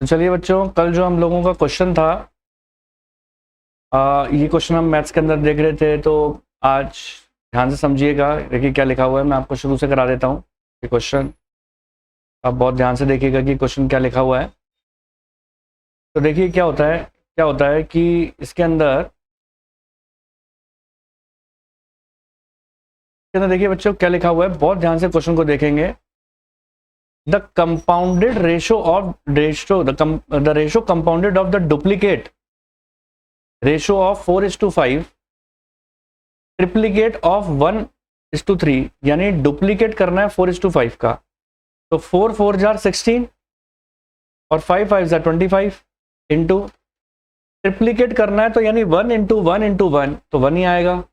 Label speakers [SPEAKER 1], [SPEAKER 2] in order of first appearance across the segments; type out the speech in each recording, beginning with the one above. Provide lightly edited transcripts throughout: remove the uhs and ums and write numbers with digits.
[SPEAKER 1] तो चलिए बच्चों, कल जो हम लोगों का क्वेश्चन था, ये क्वेश्चन हम मैथ्स के अंदर देख रहे थे। तो आज ध्यान से समझिएगा, देखिए क्या लिखा हुआ है। मैं आपको शुरू से करा देता हूँ ये क्वेश्चन। आप बहुत ध्यान से देखिएगा कि क्वेश्चन क्या लिखा हुआ है। तो देखिए क्या होता है कि इसके अंदर देखिए बच्चों क्या लिखा हुआ है, बहुत ध्यान से क्वेश्चन को देखेंगे। The compounded ratio the ratio compounded of the duplicate ratio of 4:5 triplicate of 1:3, यानी डुप्लीकेट करना है 4:5 का। तो 4 4 जार 16 और 5 5 जार 25 इंटू ट्रिप्लीकेट करना है, तो यानी 1 इंटू 1 इंटू 1 तो 1 ही आएगा।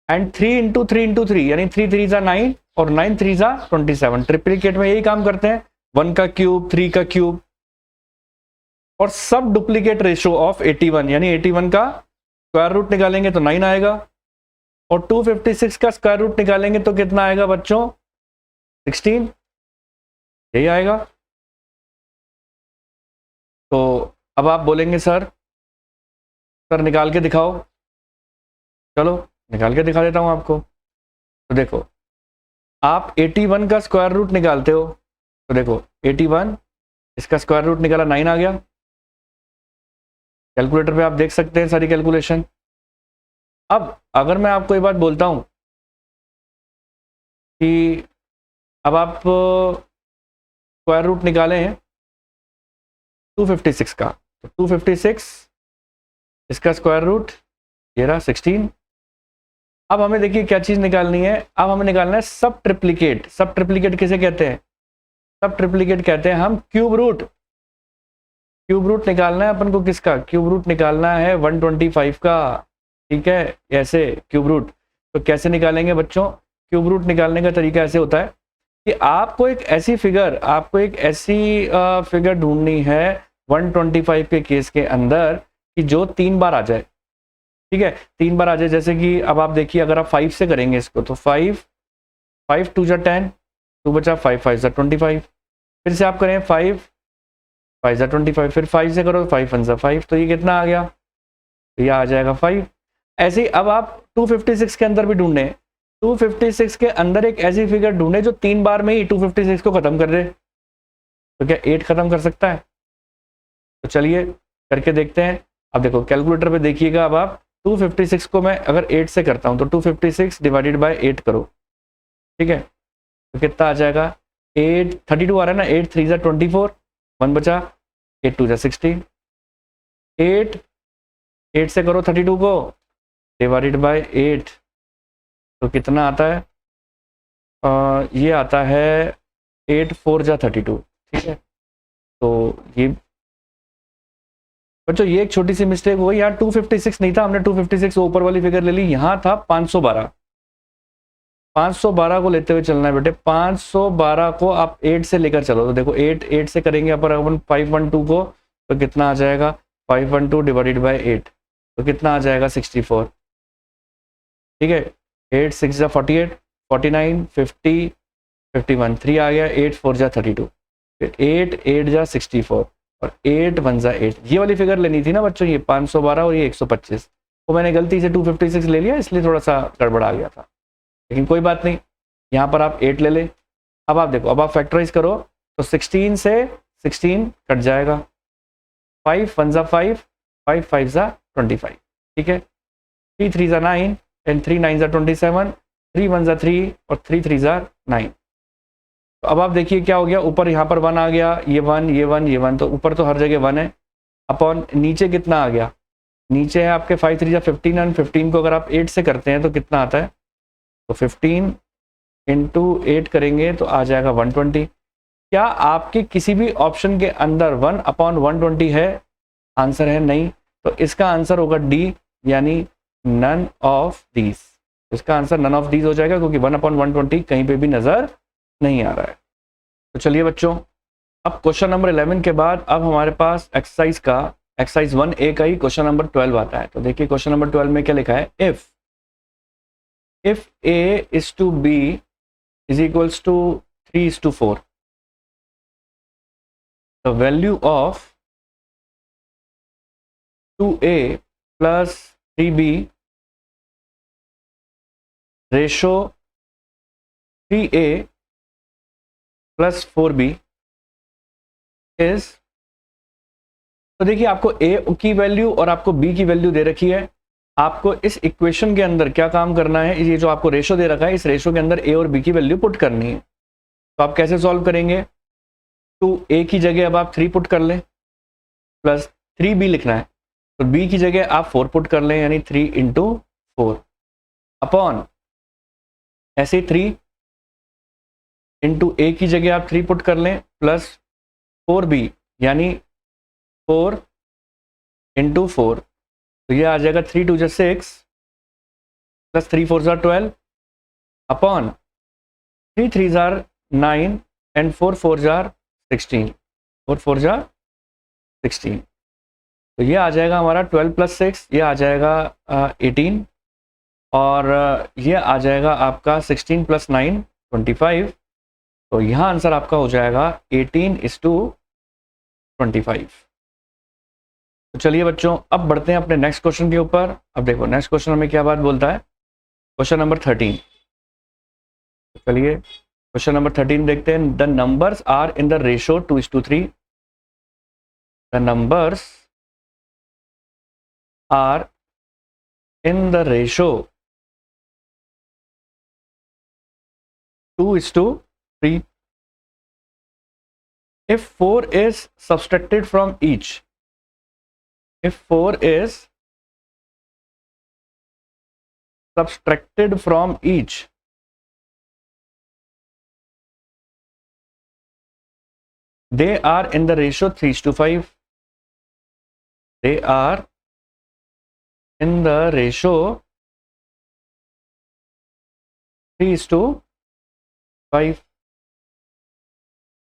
[SPEAKER 1] एंड 3 इंटू 3 इंटू 3 यानी 3 3 जार 9 और 9 3 जार 27। ट्रिप्लीकेट में यही काम करते हैं, 1 का क्यूब 3 का क्यूब। और सब डुप्लीकेट रेशो ऑफ 81 यानी 81 का स्क्वायर रूट निकालेंगे तो 9 आएगा। और 256 का स्क्वायर रूट निकालेंगे तो कितना आएगा बच्चों? 16, यही आएगा। तो अब आप बोलेंगे सर निकाल के दिखाओ। चलो निकाल के दिखा देता हूं आपको। तो देखो, आप 81 का स्क्वायर रूट निकालते हो, तो देखो 81 इसका स्क्वायर रूट निकाला 9 आ गया। कैलकुलेटर पे आप देख सकते हैं सारी कैलकुलेशन। अब अगर मैं आपको ये बात बोलता हूं कि अब आप स्क्वायर रूट निकाले हैं 256 का, तो 256 इसका स्क्वायर रूट ये रहा 16। अब हमें देखिए क्या चीज निकालनी है, अब हमें निकालना है सब ट्रिप्लीकेट। सब ट्रिप्लीकेट किसे कहते हैं? सब ट्रिप्लीकेट कहते हैं हम क्यूब रूट। क्यूब रूट निकालना है अपन को, किसका? क्यूब रूट निकालना है 125 का। ठीक है, ऐसे क्यूब रूट। तो कैसे निकालेंगे बच्चों? क्यूब रूट निकालने का तरीका ऐसे होता है कि आपको एक ऐसी फिगर ढूंढनी है 125 के केस के अंदर कि जो 3 बार आ जाए। ठीक है, 3 बार आ जाए। जैसे कि अब आप देखिए, अगर आप 5 से करेंगे इसको तो 5 5 2 जा 10, 2 बचा 5 5 जा 25। फिर से आप करें 5 5 जा 25, फिर 5 से करो 5 1 जा 5, तो ये कितना आ गया? तो ये आ जाएगा 5। ऐसे ही अब आप 256 के अंदर भी ढूंढे, 256 के अंदर एक ऐसी फिगर ढूंढे जो 3 बार में ही 256 को खत्म कर दे। तो क्या 8 खत्म कर सकता है? तो चलिए करके देखते हैं। अब देखो कैलकुलेटर पे देखिएगा। अब आप 256 को मैं अगर 8 से करता हूं तो 256 डिवाइडेड बाय 8 करो। ठीक है, तो कितना आ जाएगा? 8 32 आ रहा है ना। 8 3 जा 24, 1 बचा, 8 2 जा 16। 8 8 से करो 32 को डिवाइडेड बाय 8, तो कितना आता है? ये आता है 8 4 जा 32। ठीक है, तो ये बच्चों ये एक छोटी सी मिस्टेक हुई। यहाँ 256 नहीं था, हमने 256 ऊपर वाली फिगर ले ली। यहाँ था 512। 512 को लेते हुए चलना है बेटे। 512 को आप 8 से लेकर चलो। तो देखो 8 से करेंगे अपन 512 को, तो कितना आ जाएगा? 512 डिवाइडेड बाय 8, तो कितना आ जाएगा? 64। ठीक है, 8 6 जा 48, 49 50 51, 3 आ गया। 8 4 जा 32, फिर 8 8 जा 64 और 8 1 जा 8। ये वाली फिगर लेनी थी ना बच्चों, ये 512 और ये 125। तो मैंने गलती से 256 ले लिया, इसलिए थोड़ा सा गड़बड़ आ गया था, लेकिन कोई बात नहीं। यहाँ पर आप 8 ले ले। अब आप देखो, अब आप फैक्टराइज करो तो 16 से 16 कट जाएगा। 5 1 जा 5, 5 5 जा 25। ठीक है, 3 3 जा 9 एंड 3 9 जा 27, 3 1 जा 3 और 3 3 जा 9। तो अब आप देखिए क्या हो गया, ऊपर यहाँ पर 1 आ गया, ये 1 ये 1 ये 1, तो ऊपर तो हर जगह 1 है। अपॉन नीचे कितना आ गया? नीचे है आपके 5 3 जा 15, एंड 15 को अगर आप 8 से करते हैं तो कितना आता है? तो 15 इंटू 8 करेंगे तो आ जाएगा 120। क्या आपके किसी भी ऑप्शन के अंदर 1/120 है? आंसर है नहीं। तो इसका आंसर होगा डी, यानी नन ऑफ दीज। इसका आंसर नन ऑफ दीज हो जाएगा, क्योंकि 1/120 कहीं पे भी नजर नहीं आ रहा है। तो चलिए बच्चों, अब क्वेश्चन नंबर 11 के बाद अब हमारे पास एक्सरसाइज 1A का ही क्वेश्चन नंबर 12 आता है। तो देखिए क्वेश्चन नंबर 12 में क्या लिखा है? If A is to B is equals to 3:4, the value of 2a plus 3b ratio 3a plus 4b is, तो देखिए आपको a की वैल्यू और आपको b की वैल्यू दे रखी है। आपको इस इक्वेशन के अंदर क्या काम करना है, ये जो आपको रेशो दे रखा है इस रेशो के अंदर a और b की वैल्यू पुट करनी है। तो आप कैसे सॉल्व करेंगे, तो a की जगह अब आप 3 पुट कर लें प्लस 3b लिखना है, तो b की जगह आप 4 पुट कर लें यानी 3 इंटू 4 अपॉन ऐसे 3 इंटू a की जगह आप 3 पुट कर लें प्लस 4b यानी 4 इंटू 4, तो ये आ जाएगा 3 2 6 प्लस 3 4 12 अपॉन 3 3 9 एंड 4 4 16 4 4 16, तो ये आ जाएगा हमारा 12 प्लस 6, ये आ जाएगा 18 और ये आ जाएगा आपका 16 प्लस 9 25, तो यहाँ आंसर आपका हो जाएगा 18:25। तो चलिए बच्चों अब बढ़ते हैं अपने नेक्स्ट क्वेश्चन के ऊपर। अब देखो नेक्स्ट क्वेश्चन हमें क्या बात बोलता है, क्वेश्चन नंबर 13। चलिए क्वेश्चन नंबर 13 देखते हैं। The numbers are in the ratio 2:3। The numbers are in the ratio 2:3 if 4 is subtracted from each, if 4 is subtracted from each, they are in the ratio 3:5, they are in the ratio 3:5।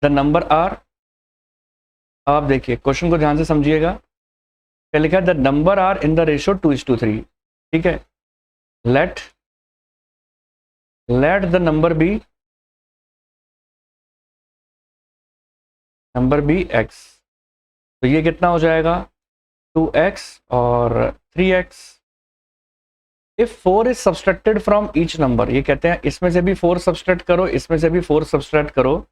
[SPEAKER 1] The number are, आप देखिए question को ध्यान से समझिएगा, क्या लिखा है, the number are in the ratio 2:3, ठीक है। Let the number be x, तो ये कितना हो जाएगा 2x और 3x। If 4 is subtracted from each number, ये कहते हैं इसमें से भी 4 सब्सट्रैक्ट करो, इसमें से भी 4 सब्सट्रैक्ट करो,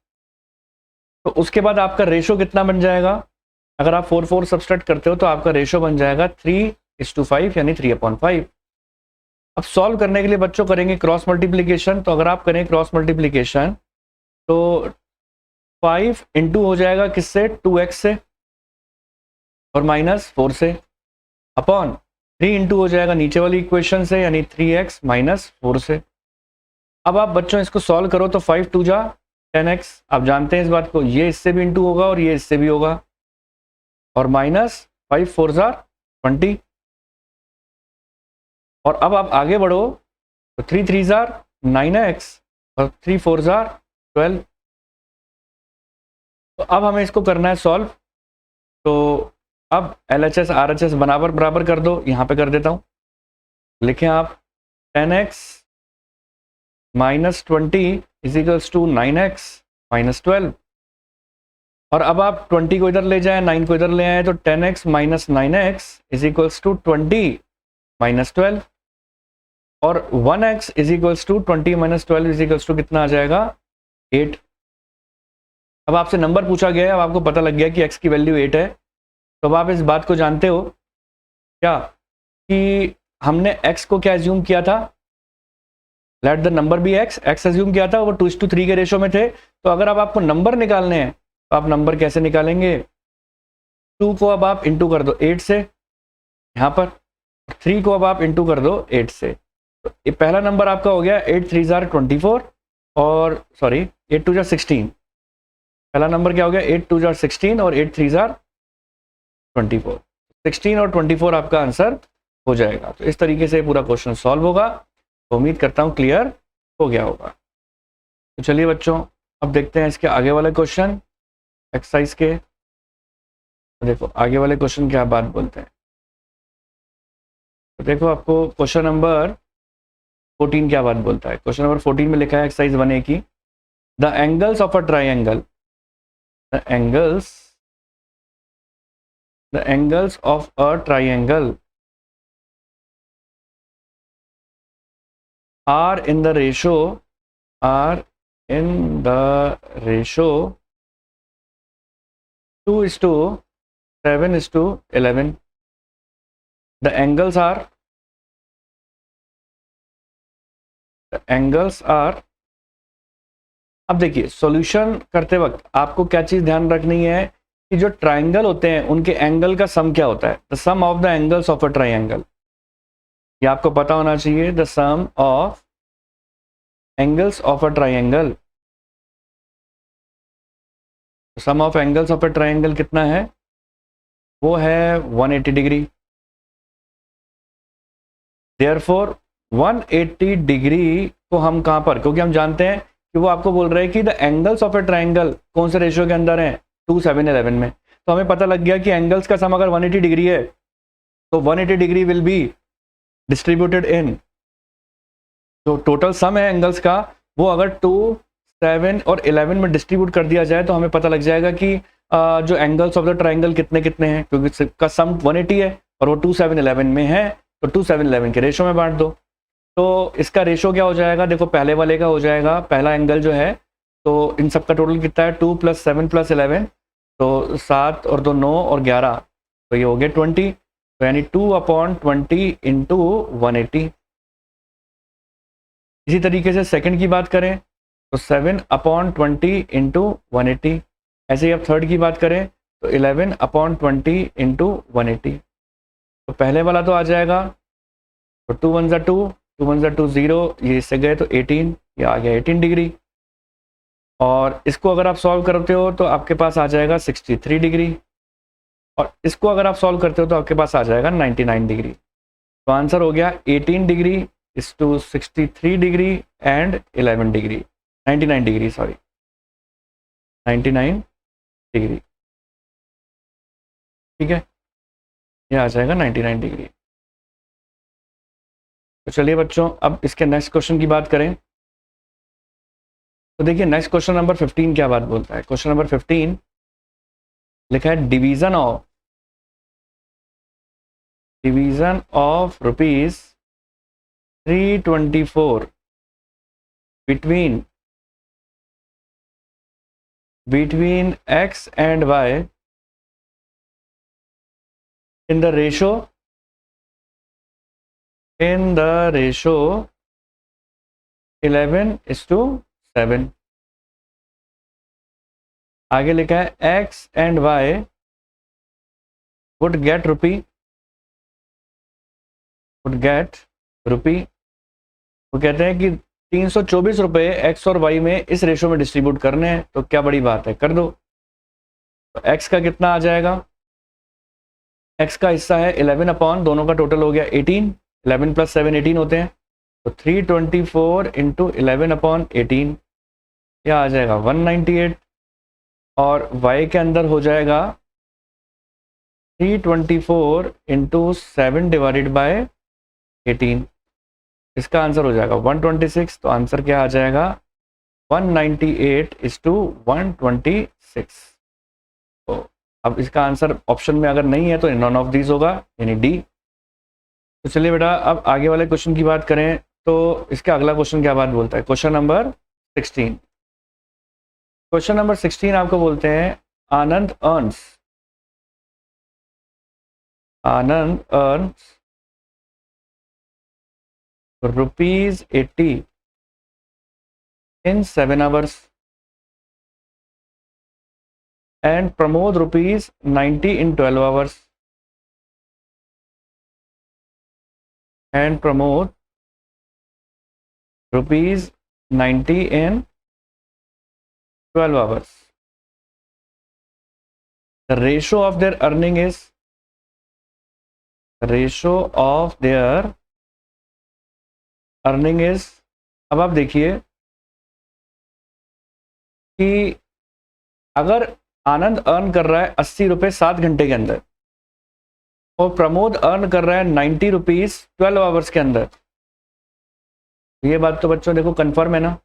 [SPEAKER 1] तो उसके बाद आपका रेशो कितना बन जाएगा। अगर आप 4 4 सब्सट्रैक्ट करते हो तो आपका रेशो बन जाएगा 3:5 यानी 3/5। अब सॉल्व करने के लिए बच्चों करेंगे क्रॉस मल्टीप्लिकेशन, तो अगर आप करें क्रॉस मल्टीप्लिकेशन तो 5 इंटू हो जाएगा किससे, 2x से और माइनस 4 से, अपॉन 3 इंटू हो जाएगा नीचे वाली इक्वेशन से यानी 3x माइनस 4 से। अब आप बच्चों इसको सॉल्व करो तो 5 2 जा 10x, आप जानते हैं इस बात को, ये इससे भी इंटू होगा और ये इससे भी होगा, और माइनस 5 4 20, और अब आप आगे बढ़ो तो 3 3 9x और 3 4 12। तो अब हमें इसको करना है सॉल्व, तो अब LHS RHS बराबर कर दो, यहाँ पे कर देता हूँ, लिखें आप 10x minus 20 equals to 9x minus 12, और अब आप 20 को इधर ले जाएं 9 को इधर ले आए तो 10x minus 9x इजिकल्स to 20 minus 12, और 1x equals to 20 minus 12 equals to कितना आ जाएगा 8। अब आपसे नंबर पूछा गया है, अब आपको पता लग गया कि x की वैल्यू 8 है, तो अब आप इस बात को जानते हो क्या कि हमने x को क्या एज्यूम किया था, let the number be x assume किया था, वो 2:3 के रेशो में थे। तो अगर अब आपको नंबर निकालने हैं तो आप नंबर कैसे निकालेंगे, 2 को अब आप इंटू कर दो 8 से यहाँ पर, 3 को अब आप इंटू कर दो 8 से, तो ये पहला नंबर आपका हो गया 8 3 24 और सॉरी 8 2 16, पहला नंबर क्या हो गया 8 2 16 और 8 3 24, 16 और 24 आपका आंसर हो जाएगा। तो इस तरीके से पूरा क्वेश्चन सॉल्व होगा, तो उम्मीद करता हूँ क्लियर हो गया होगा। तो चलिए बच्चों अब देखते हैं इसके आगे वाले क्वेश्चन एक्सरसाइज के। तो देखो आगे वाले क्वेश्चन क्या बात बोलते हैं, तो देखो आपको क्वेश्चन नंबर 14 क्या बात बोलता है। क्वेश्चन नंबर 14 में लिखा है एक्सरसाइज 1A की, the angles of a triangle, the angles the angles of a triangle are in the ratio 2:7:11. The angles are अब देखिए सॉल्यूशन करते वक्त आपको क्या चीज ध्यान रखनी है कि जो ट्राइंगल होते हैं उनके एंगल का सम क्या होता है, the sum of the angles of a triangle. ये आपको पता होना चाहिए, the sum of angles of a triangle. Sum of angles of a triangle कितना है, वो है 180 डिग्री। देयरफॉर 180 डिग्री को हम कहां पर, क्योंकि हम जानते हैं कि वो आपको बोल रहे हैं कि the angles of a triangle कौन से रेशियो के अंदर है, 2:7:11 में। तो हमें पता लग गया कि एंगल्स का सम अगर 180 डिग्री है तो 180 degree will be distributed in, तो टोटल सम है एंगल्स का, वो अगर 2, 7 और 11 में डिस्ट्रीब्यूट कर दिया जाए तो हमें पता लग जाएगा कि जो एंगल्स ऑफ द ट्राइंगल कितने कितने हैं, क्योंकि इसका सम 180 है और वो 2, 7, 11 में है, तो 2, 7, 11 के रेशो में बांट दो। तो इसका रेशो क्या हो जाएगा, देखो पहले वाले का हो जाएगा, पहला एंगल जो है, तो इन सब का टोटल कितना है, 2 + 7 + 11, तो 7 और 2 9 और 11, तो ये हो गया 20, तो यानी 2/20 इंटू 180। इसी तरीके से सेकंड की बात करें तो 7/20 इंटू 180। ऐसे ही अब थर्ड की बात करें तो 11/20 इंटू 180। तो पहले वाला तो आ जाएगा, तो 2 1 ज़ा 2, 2 1 ज़ा 2 0, ये इससे गए तो 18, ये आ गया 18 डिग्री। और इसको अगर आप सॉल्व करते हो तो आपके पास आ जाएगा 63 डिग्री, और इसको अगर आप सॉल्व करते हो तो आपके पास आ जाएगा 99 डिग्री। तो आंसर हो गया 18 degree is to 63 degree and 11 degree, 99 degree, sorry 99 degree. ठीक है, ये आ जाएगा 99 डिग्री। तो चलिए बच्चों अब इसके नेक्स्ट क्वेश्चन की बात करें। तो देखिए नेक्स्ट क्वेश्चन नंबर 15 क्या बात बोलता है। क्वेश्चन नंबर 15 लिखा है division of rupees 324 between x and y in the ratio 11:7। आगे लिखा है x and y would get रुपी। वो कहते हैं कि 324 रुपये एक्स और वाई में इस रेशो में डिस्ट्रीब्यूट करने हैं, तो क्या बड़ी बात है, कर दो। तो एक्स का कितना आ जाएगा, एक्स का हिस्सा है 11 अपॉन, दोनों का टोटल हो गया 18, 11 + 7 18 होते हैं, तो 324 इंटू 11/18, यह आ जाएगा 198। और वाई के अंदर हो जाएगा 324 इंटू 7/18, इसका आंसर हो जाएगा 126। तो आंसर क्या आ जाएगा 198:126। तो अब इसका आंसर ऑप्शन में अगर नहीं है तो नॉन ऑफ दीज होगा, यानी डी। तो चलिए बेटा अब आगे वाले क्वेश्चन की बात करें तो इसका अगला क्वेश्चन क्या बात बोलता है। Question number 16। क्वेश्चन नंबर 16 आपको बोलते हैं आनंद earns ₹80 in 7 hours and Pramod ₹90 in 12 hours and Pramod ₹90 in 12 hours. The ratio of their earning is अब आप देखिए कि अगर आनंद अर्न कर रहा है 80 रुपये 7 घंटे के अंदर और प्रमोद अर्न कर रहा है 90 रुपीज 12 आवर्स के अंदर, ये बात तो बच्चों देखो कंफर्म है ना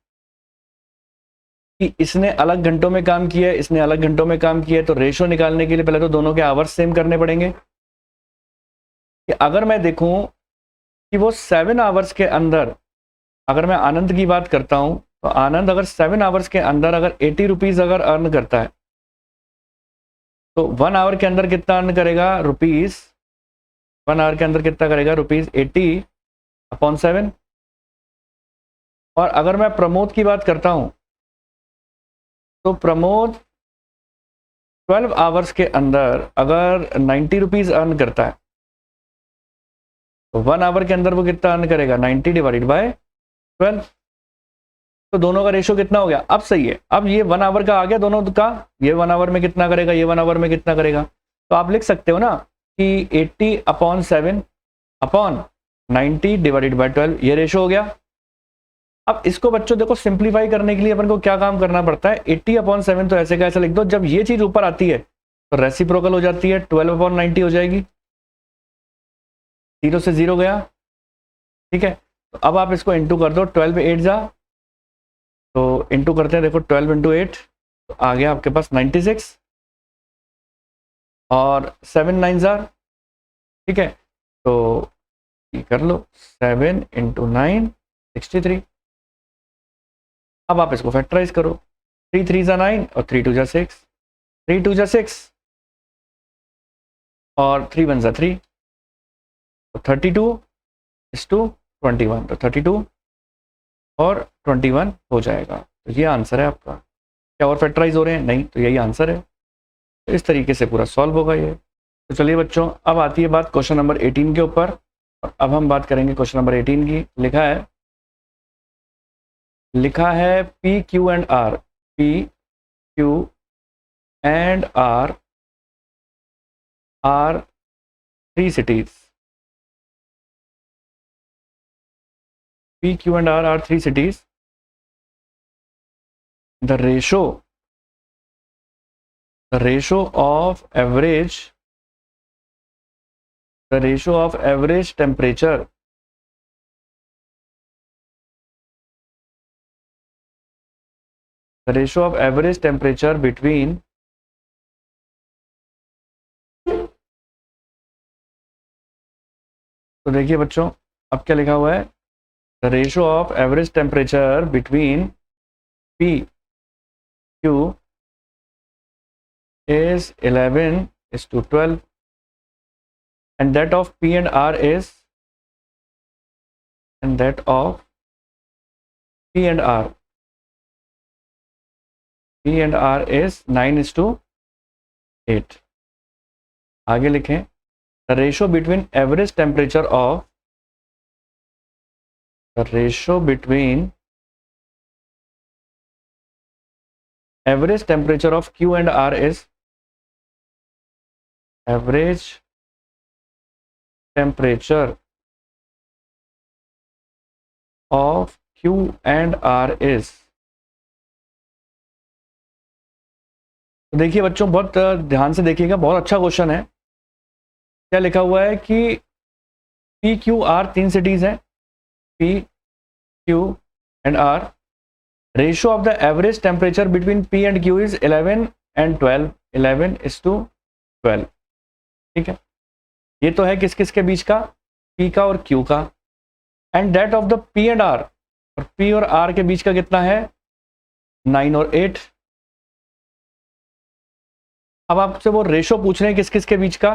[SPEAKER 1] कि इसने अलग घंटों में काम किया है, इसने अलग घंटों में काम किया है, तो रेशो निकालने के लिए पहले तो दोनों के आवर्स सेम करने पड़ेंगे। कि अगर मैं देखूं कि वो 7 आवर्स के अंदर, अगर मैं आनंद की बात करता हूं, तो आनंद अगर 7 आवर्स के अंदर अगर 80 रुपीज़ अगर अर्न करता है, तो 1 आवर के अंदर कितना अर्न करेगा? रुपीज़ 1 आवर के अंदर कितना करेगा? रुपीज़ 80/7। और अगर मैं प्रमोद की बात करता हूं, तो प्रमोद 12 आवर्स के अंदर अगर 90 रुपीज़ अर्न करता है, तो 1 आवर के अंदर वो कितना अर्न करेगा? 90/12। तो दोनों का रेशो कितना हो गया? अब सही है, अब ये 1 आवर का आ गया दोनों का, ये 1 आवर में कितना करेगा, ये 1 आवर में कितना करेगा। तो आप लिख सकते हो ना कि 80/7/90/12 ये रेशो हो गया। अब इसको बच्चों देखो सिंप्लीफाई करने के लिए अपन को क्या काम करना पड़ता है? 80/7 तो ऐसे का ऐसा लिख दो, जब ये चीज ऊपर आती है तो रेसिप्रोकल हो जाती है, 12/90 हो जाएगी, 0 से 0 गया, ठीक है। तो अब आप इसको इंटू कर दो, 12 8 जा, तो इंटू करते हैं, देखो 12 × 8 तो आ गया आपके पास 96 और 7 9 जार, ठीक है। तो ये कर लो, 7 × 9 63। अब आप इसको फैक्टराइज करो, 3 3 जा 9 और 3 2 जा 6, 3 2 जा 6 और 3 1 जा 3, तो 32:21, तो 32 और 21 हो जाएगा। तो ये आंसर है आपका। क्या और फैक्टराइज हो रहे हैं? नहीं, तो यही आंसर है। तो इस तरीके से पूरा सॉल्व होगा ये। तो चलिए बच्चों, अब आती है बात क्वेश्चन नंबर 18 के ऊपर, और अब हम बात करेंगे क्वेश्चन नंबर 18 की। लिखा है P, Q and R, P, Q and R are 3 cities. P, Q and R are 3 cities. The ratio of average temperature between तो देखिए बच्चों, अब क्या लिखा हुआ है? The ratio of average temperature between P, Q is 11:12, and that of P and R is, is 9:8। आगे लिखें, the ratio between average temperature of Q and R is तो देखिए बच्चों, बहुत ध्यान से देखिएगा, बहुत अच्छा क्वेश्चन है। क्या लिखा हुआ है कि P, Q, R 3 सिटीज हैं, P, Q and R, ratio of the average temperature between P and Q is 11 and 12, 11:12, ठीक है। ये तो है किस किस के बीच का? P का और Q का। And that of the P and R, और P और R के बीच का कितना है? 9 और 8। अब आपसे वो रेशो पूछ रहे हैं किस किस के बीच का?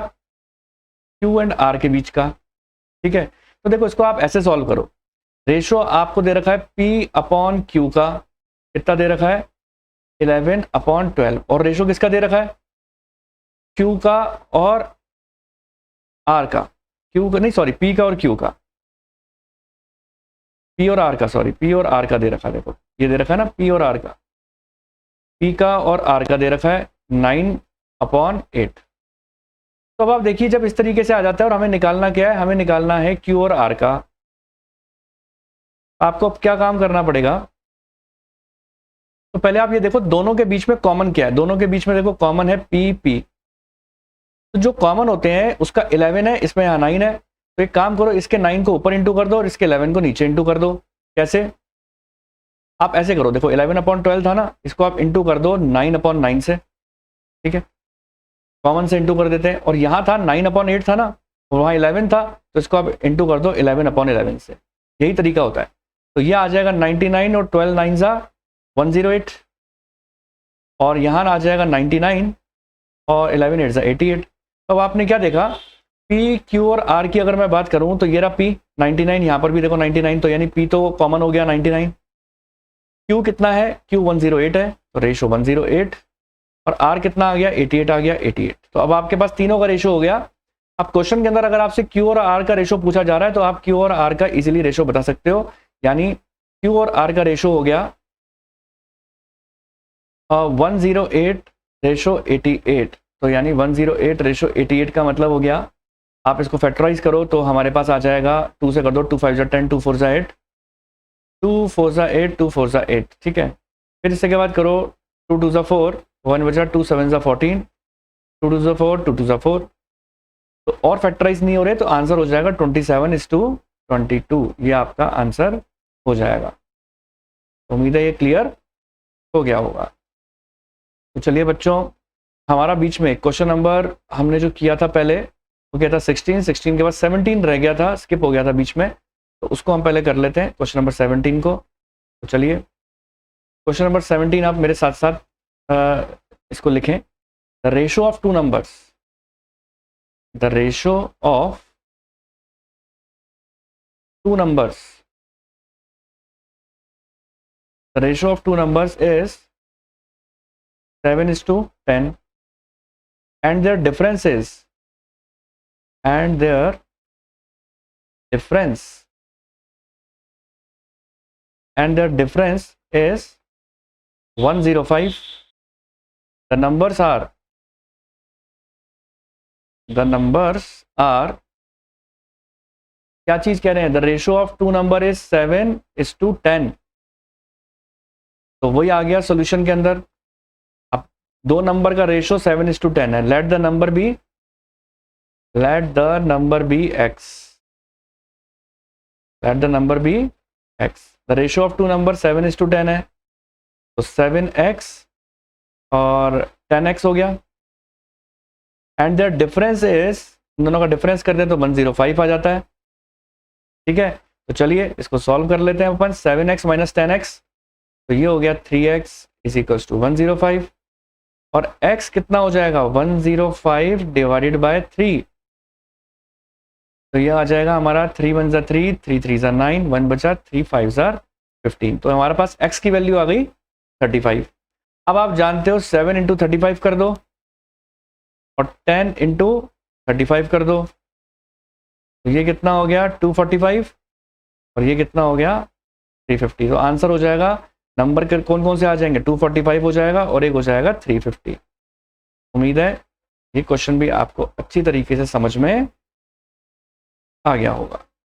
[SPEAKER 1] Q एंड R के बीच का, ठीक है। तो देखो इसको आप ऐसे सॉल्व करो, रेशो आपको दे रखा है P/Q का, कितना दे रखा है? 11/12, और रेशो किसका दे रखा है? Q का और R का, Q का नहीं, सॉरी, P का और Q का, P और R का, सॉरी, P और R का दे रखा है। देखो ये दे रखा है ना, P और R का, P का और R का दे रखा है 9/8। तो अब आप देखिए, जब इस तरीके से आ जाता है, और हमें निकालना क्या है? हमें निकालना है Q और R का। आपको अब क्या काम करना पड़ेगा? तो पहले आप ये देखो दोनों के बीच में कॉमन क्या है। दोनों के बीच में देखो कॉमन है P। तो जो कॉमन होते हैं उसका 11 है, इसमें यहाँ 9 है। तो एक काम करो, इसके 9 को ऊपर इंटू कर दो और इसके 11 को नीचे इंटू कर दो। कैसे? आप ऐसे करो, देखो 11/12 था ना, इसको आप इंटू कर दो 9/9 से, ठीक है, कॉमन से इंटू कर देते हैं। और यहाँ था 9/8 था ना, और वहाँ 11 था, तो इसको आप इंटू कर दो 11/11 से। यही तरीका होता है। तो ये आ जाएगा 99 और 12 9 108, और यहाँ आ जाएगा 99 और 11 8 88। तो अब आपने क्या देखा, पी क्यू और आर की अगर मैं बात करूँ तो ये रहा पी 99, यहाँ पर भी देखो 99, तो यानी पी तो कॉमन हो गया 99। क्यू कितना है, क्यू 108 है, तो रेशो 108, और आर कितना आ गया 88 आ गया 88। तो अब आपके पास तीनों का रेशो हो गया। अब क्वेश्चन के अंदर अगर आपसे क्यू और आर का रेशो पूछा जा रहा है तो आप क्यू और आर का इजीली रेशो बता सकते हो, यानी क्यू और आर का रेशो हो गया 108 रेशो 88। तो यानी 108 रेशो 88 का मतलब हो गया, आप इसको फैक्टराइज करो तो हमारे पास आ जाएगा, 2 से कर दो, 2 5 10, 2 4 8, 2 4 8, 2 4 8, ठीक है। फिर इससे के बाद करो 2 2 4, 1 बचा, 2 7 14, 2 2 4, 2 2 4, तो और फैक्टराइज नहीं हो रहे, तो आंसर हो जाएगा 27:22। ये आपका आंसर हो जाएगा। उम्मीद है ये क्लियर हो गया होगा। तो चलिए बच्चों, हमारा बीच में क्वेश्चन नंबर हमने जो किया था पहले, वो क्या था 16 के बाद 17 रह गया था, स्किप हो गया था बीच में, तो उसको हम पहले कर लेते हैं, क्वेश्चन नंबर 17 को। तो चलिए क्वेश्चन नंबर 17 आप मेरे साथ साथ इसको लिखें। The ratio of two numbers, the ratio of two numbers, the ratio of two numbers is 7:10, and their differences, and their difference, and their difference is 105. The numbers are क्या चीज कह रहे हैं, the ratio of two number is 7:10। तो वही आ गया solution के अंदर। अब दो नंबर का रेशो 7:10 है, let the number be x, let the number be x। The ratio of two number 7:10 है, तो 7x और 10x हो गया, एंड द डिफरेंस इज, दोनों का डिफरेंस कर दें तो 105 आ जाता है, ठीक है। तो चलिए इसको सॉल्व कर लेते हैं अपन। 7x माइनस 10x, तो ये हो गया 3x इज इक्वल्स टू 105, और x कितना हो जाएगा 105 डिवाइडेड बाय 3, तो ये आ जाएगा हमारा 3 1 3, 3 3 9, 1 बचा, 3 5 15। तो हमारे पास x की वैल्यू आ गई 35। अब आप जानते हो 7 इंटू 35 कर दो और 10 इंटू 35 कर दो, तो ये कितना हो गया 245, और ये कितना हो गया 350। तो आंसर हो जाएगा, नंबर के कौन कौन से आ जाएंगे, 245 हो जाएगा और एक हो जाएगा 350। उम्मीद है ये क्वेश्चन भी आपको अच्छी तरीके से समझ में आ गया होगा।